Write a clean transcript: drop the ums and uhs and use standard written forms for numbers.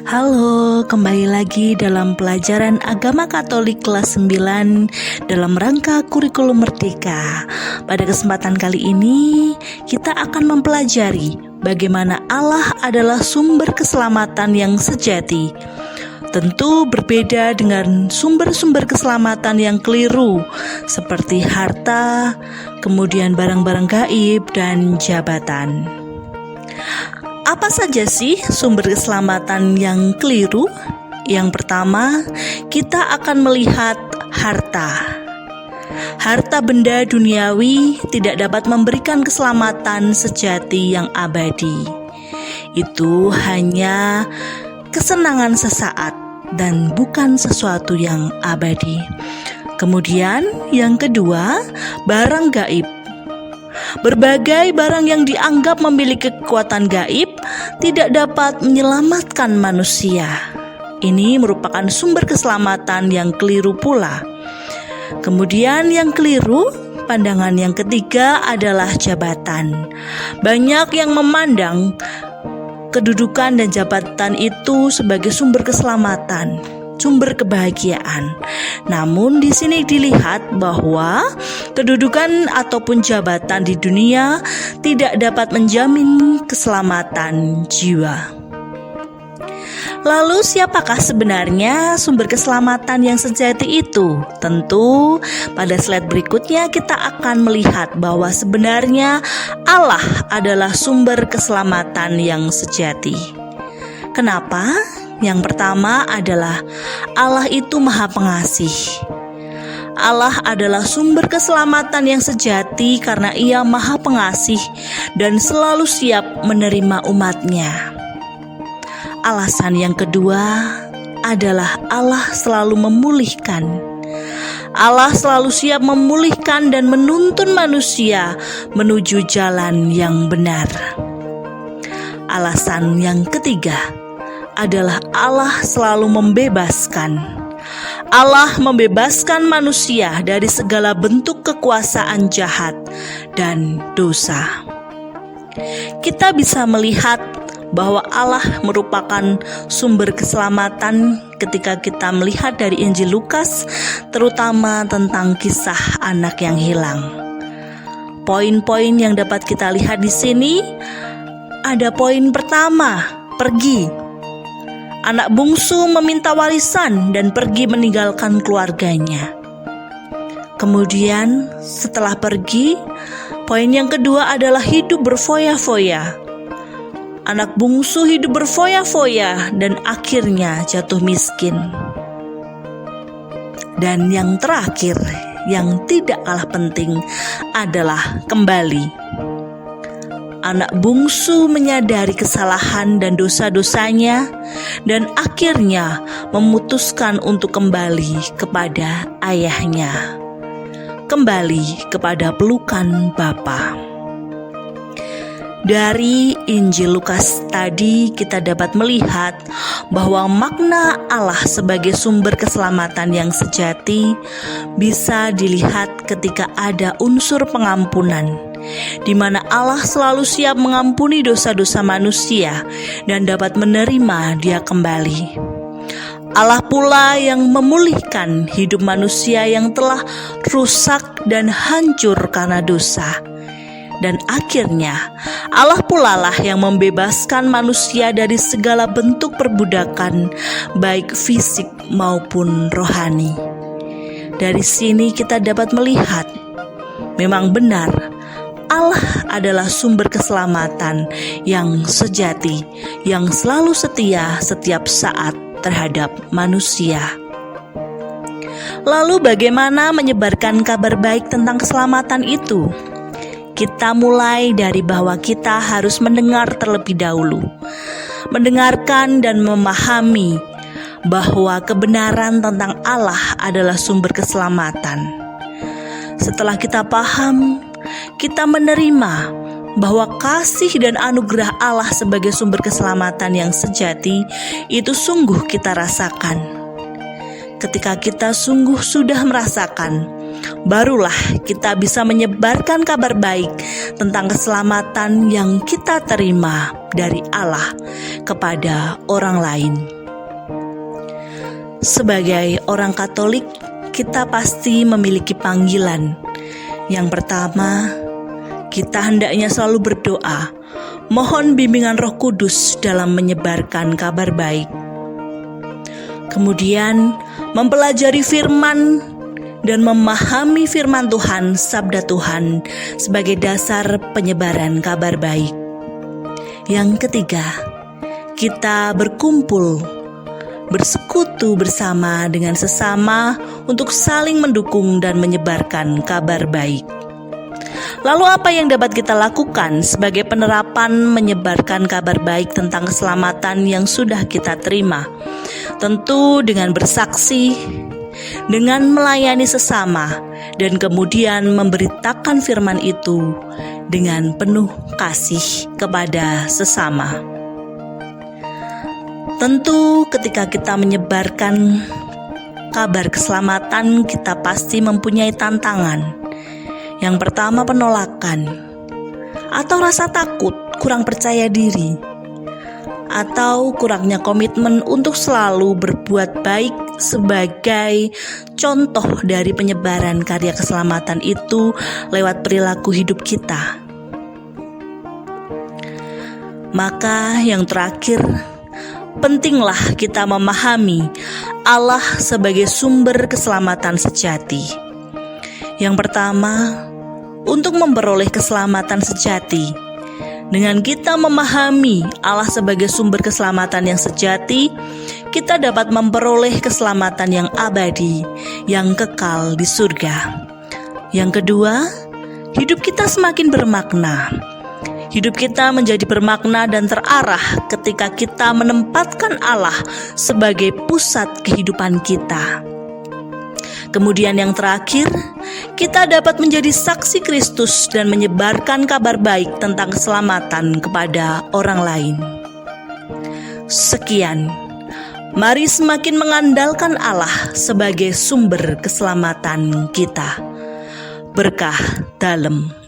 Halo, kembali lagi dalam pelajaran agama Katolik kelas 9 dalam rangka kurikulum merdeka. Pada kesempatan kali ini, kita akan mempelajari bagaimana Allah adalah sumber keselamatan yang sejati. Tentu berbeda dengan sumber-sumber keselamatan yang keliru, seperti harta, kemudian barang-barang gaib, dan jabatan. Apa saja sih sumber keselamatan yang keliru? Yang pertama, kita akan melihat harta. Harta benda duniawi tidak dapat memberikan keselamatan sejati yang abadi. Itu hanya kesenangan sesaat dan bukan sesuatu yang abadi. Kemudian yang kedua, barang gaib. Berbagai barang yang dianggap memiliki kekuatan gaib tidak dapat menyelamatkan manusia. Ini merupakan sumber keselamatan yang keliru pula. Kemudian yang keliru, pandangan yang ketiga adalah jabatan. Banyak yang memandang kedudukan dan jabatan itu sebagai sumber keselamatan, sumber kebahagiaan. Namun di sini dilihat bahwa kedudukan ataupun jabatan di dunia tidak dapat menjamin keselamatan jiwa. Lalu siapakah sebenarnya sumber keselamatan yang sejati itu? Tentu pada slide berikutnya kita akan melihat bahwa sebenarnya Allah adalah sumber keselamatan yang sejati. Kenapa? Yang pertama adalah Allah itu Maha Pengasih. Allah adalah sumber keselamatan yang sejati karena Ia Maha Pengasih dan selalu siap menerima umatnya. Alasan yang kedua adalah Allah selalu memulihkan. Allah selalu siap memulihkan dan menuntun manusia menuju jalan yang benar. Alasan yang ketiga adalah Allah selalu membebaskan. Allah membebaskan manusia dari segala bentuk kekuasaan jahat dan dosa. Kita bisa melihat bahwa Allah merupakan sumber keselamatan ketika kita melihat dari Injil Lukas, terutama tentang kisah anak yang hilang. Poin-poin yang dapat kita lihat di sini, ada poin pertama, pergi. Anak bungsu meminta warisan dan pergi meninggalkan keluarganya. Kemudian setelah pergi, poin yang kedua adalah hidup berfoya-foya. Anak bungsu hidup berfoya-foya dan akhirnya jatuh miskin. Dan yang terakhir, yang tidak kalah penting adalah kembali. Anak bungsu menyadari kesalahan dan dosa-dosanya dan akhirnya memutuskan untuk kembali kepada ayahnya, kembali kepada pelukan Bapa. Dari Injil Lukas tadi kita dapat melihat bahwa makna Allah sebagai sumber keselamatan yang sejati bisa dilihat ketika ada unsur pengampunan, di mana Allah selalu siap mengampuni dosa-dosa manusia dan dapat menerima dia kembali. Allah pula yang memulihkan hidup manusia yang telah rusak dan hancur karena dosa. Dan akhirnya Allah pula lah yang membebaskan manusia dari segala bentuk perbudakan, baik fisik maupun rohani. Dari sini kita dapat melihat, memang benar Allah adalah sumber keselamatan yang sejati, yang selalu setia setiap saat terhadap manusia. Lalu bagaimana menyebarkan kabar baik tentang keselamatan itu? Kita mulai dari bahwa kita harus mendengar terlebih dahulu, mendengarkan dan memahami bahwa kebenaran tentang Allah adalah sumber keselamatan. Setelah kita paham, kita menerima bahwa kasih dan anugerah Allah sebagai sumber keselamatan yang sejati itu sungguh kita rasakan. Ketika kita sungguh sudah merasakan, barulah kita bisa menyebarkan kabar baik tentang keselamatan yang kita terima dari Allah kepada orang lain. Sebagai orang Katolik, kita pasti memiliki panggilan. Yang pertama, kita hendaknya selalu berdoa, mohon bimbingan Roh Kudus dalam menyebarkan kabar baik. Kemudian, mempelajari firman dan memahami firman Tuhan, sabda Tuhan sebagai dasar penyebaran kabar baik. Yang ketiga, kita berkumpul, bersekutu bersama dengan sesama untuk saling mendukung dan menyebarkan kabar baik. Lalu apa yang dapat kita lakukan sebagai penerapan menyebarkan kabar baik tentang keselamatan yang sudah kita terima? Tentu dengan bersaksi, dengan melayani sesama, dan kemudian memberitakan firman itu dengan penuh kasih kepada sesama. Tentu ketika kita menyebarkan kabar keselamatan, kita pasti mempunyai tantangan. Yang pertama, penolakan atau rasa takut, kurang percaya diri, atau kurangnya komitmen untuk selalu berbuat baik sebagai contoh dari penyebaran karya keselamatan itu lewat perilaku hidup kita. Maka yang terakhir, pentinglah kita memahami Allah sebagai sumber keselamatan sejati. Yang pertama, untuk memperoleh keselamatan sejati, dengan kita memahami Allah sebagai sumber keselamatan yang sejati, kita dapat memperoleh keselamatan yang abadi, yang kekal di surga. Yang kedua, hidup kita semakin bermakna. Hidup kita menjadi bermakna dan terarah ketika kita menempatkan Allah sebagai pusat kehidupan kita. Kemudian yang terakhir, kita dapat menjadi saksi Kristus dan menyebarkan kabar baik tentang keselamatan kepada orang lain. Sekian, mari semakin mengandalkan Allah sebagai sumber keselamatan kita. Berkah dalam.